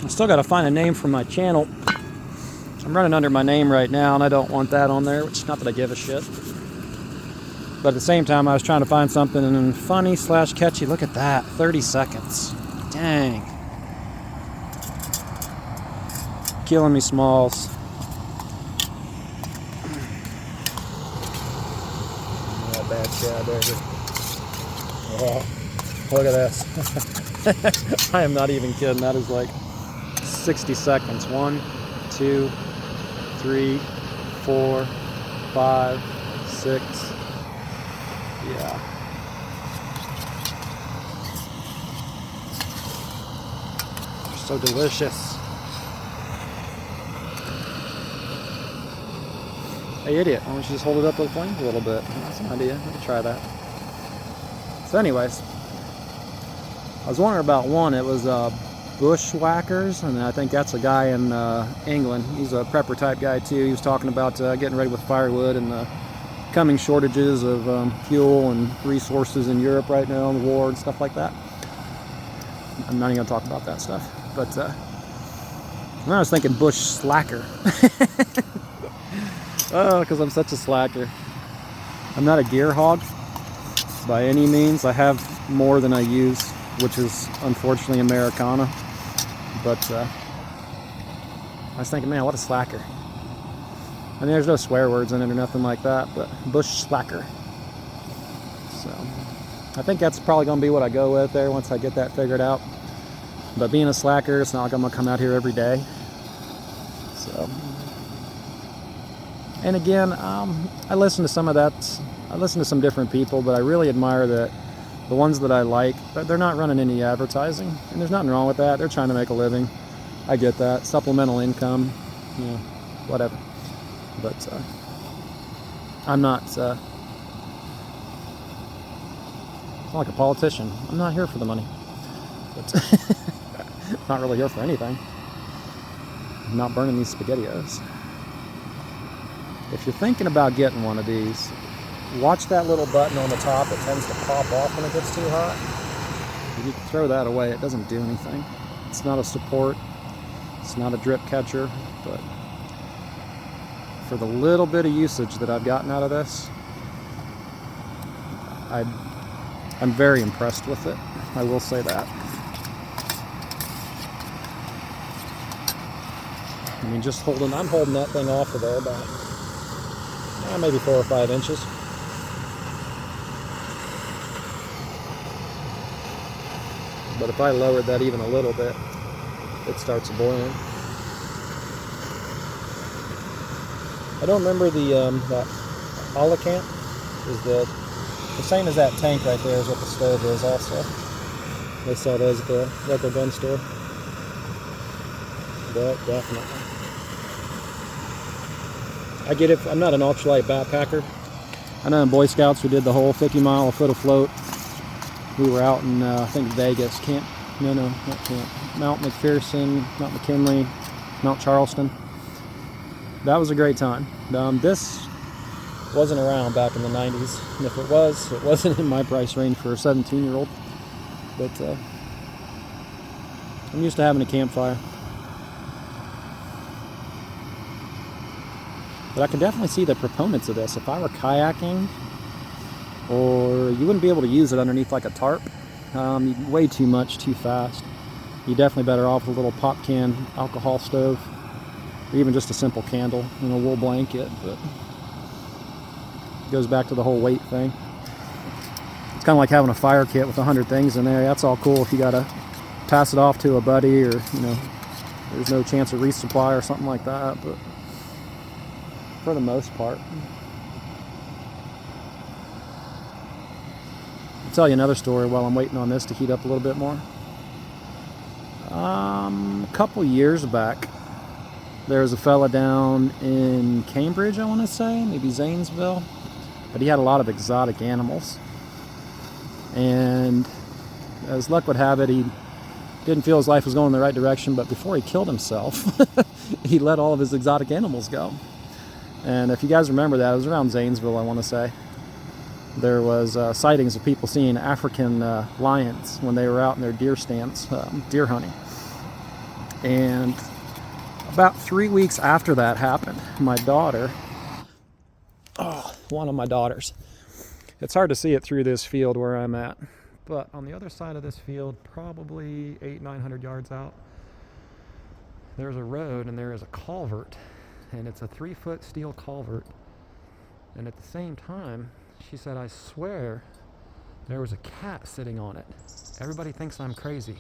I still got to find a name for my channel. I'm running under my name right now, and I don't want that on there, which not that I give a shit. But at the same time, I was trying to find something funny / catchy. Look at that, 30 seconds. Dang. Killing me, Smalls. Not bad shad there. Oh, look at this. I am not even kidding. That is like 60 seconds. 1, 2, 3, 4, 5, 6. Yeah. They're so delicious. Hey, idiot. Why don't you just hold it up to the flame a little bit? That's an idea. We could try that. So anyways, I was wondering about one. It was Bushwhackers, and I think that's a guy in England. He's a prepper type guy too. He was talking about getting ready with firewood and the coming shortages of fuel and resources in Europe right now, the war and stuff like that. I'm not even going to talk about that stuff. But I was thinking bush slacker. Oh, because I'm such a slacker. I'm not a gear hog by any means. I have more than I use, which is unfortunately Americana. But I was thinking, man, what a slacker. I mean, there's no swear words in it or nothing like that, but bush slacker. So I think that's probably going to be what I go with there once I get that figured out. But being a slacker, it's not like I'm going to come out here every day. So, and again, I listen to some of that. I listen to some different people, but I really admire that the ones that I like, they're not running any advertising, and there's nothing wrong with that. They're trying to make a living. I get that. Supplemental income, you know, whatever. But I'm not like a politician. I'm not here for the money. But not really here for anything. I'm not burning these SpaghettiOs. If you're thinking about getting one of these, watch that little button on the top. It tends to pop off when it gets too hot. You can throw that away. It doesn't do anything. It's not a support. It's not a drip catcher. But for the little bit of usage that I've gotten out of this, I'm very impressed with it. I will say that. I mean, I'm holding that thing off of there about maybe 4 or 5 inches. But if I lowered that even a little bit, it starts boiling. I don't remember that Olicant is the same as that tank right there is what the stove is also. They sell those at the local gun store. But definitely. I get it. I'm not an ultralight backpacker. I know in Boy Scouts we did the whole 50 mile a foot afloat. We were out in I think Vegas, Mount McPherson, Mount McKinley, Mount Charleston. That was a great time. This wasn't around back in the 90s, and if it was, it wasn't in my price range for a 17-year-old. But I'm used to having a campfire. But I can definitely see the proponents of this. If I were kayaking, or you wouldn't be able to use it underneath like a tarp. You'd weigh too much too fast. You're definitely better off with a little pop can alcohol stove, or even just a simple candle and a wool blanket. But it goes back to the whole weight thing. It's kind of like having a fire kit with 100 things in there. That's all cool if you gotta pass it off to a buddy, or there's no chance of resupply or something like that. But for the most part, I'll tell you another story while I'm waiting on this to heat up a little bit more. A couple years back, there was a fella down in Cambridge, I want to say, maybe Zanesville, but he had a lot of exotic animals. And as luck would have it, he didn't feel his life was going in the right direction, but before he killed himself, he let all of his exotic animals go. And if you guys remember that, it was around Zanesville, I want to say. There was sightings of people seeing African lions when they were out in their deer stands, deer hunting. And about 3 weeks after that happened, my daughter, one of my daughters, it's hard to see it through this field where I'm at, but on the other side of this field, probably 800-900 yards out, there's a road and there is a culvert, and it's a 3-foot steel culvert. And at the same time, she said, I swear there was a cat sitting on it. Everybody thinks I'm crazy.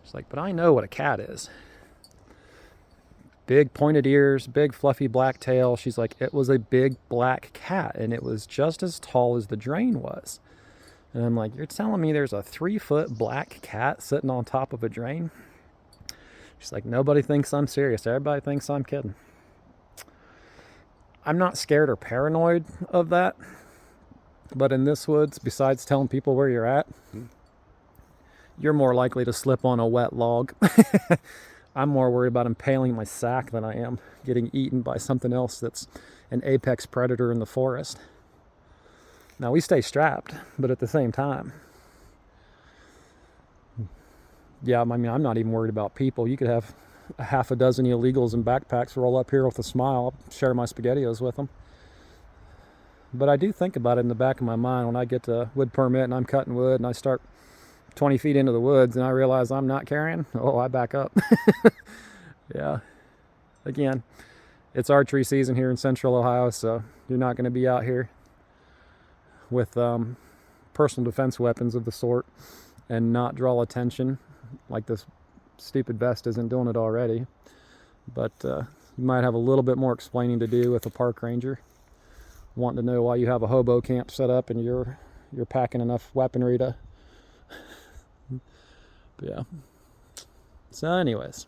She's like, but I know what a cat is. Big pointed ears, big fluffy black tail. She's like, it was a big black cat, and it was just as tall as the drain was. And I'm like, you're telling me there's a 3-foot black cat sitting on top of a drain? She's like, nobody thinks I'm serious. Everybody thinks I'm kidding. I'm not scared or paranoid of that. But in this woods, besides telling people where you're at, you're more likely to slip on a wet log. I'm more worried about impaling my sack than I am getting eaten by something else that's an apex predator in the forest. Now, we stay strapped, but at the same time, yeah, I mean, I'm not even worried about people. You could have a half a dozen illegals in backpacks roll up here with a smile. I'll share my SpaghettiOs with them. But I do think about it in the back of my mind when I get to wood permit and I'm cutting wood and I start 20 feet into the woods and I realize I'm not carrying. Oh, I back up. Yeah. Again, it's archery season here in Central Ohio, so you're not going to be out here with personal defense weapons of the sort and not draw attention like this stupid vest isn't doing it already. But you might have a little bit more explaining to do with a park ranger wanting to know why you have a hobo camp set up and you're packing enough weaponry to yeah. So anyways,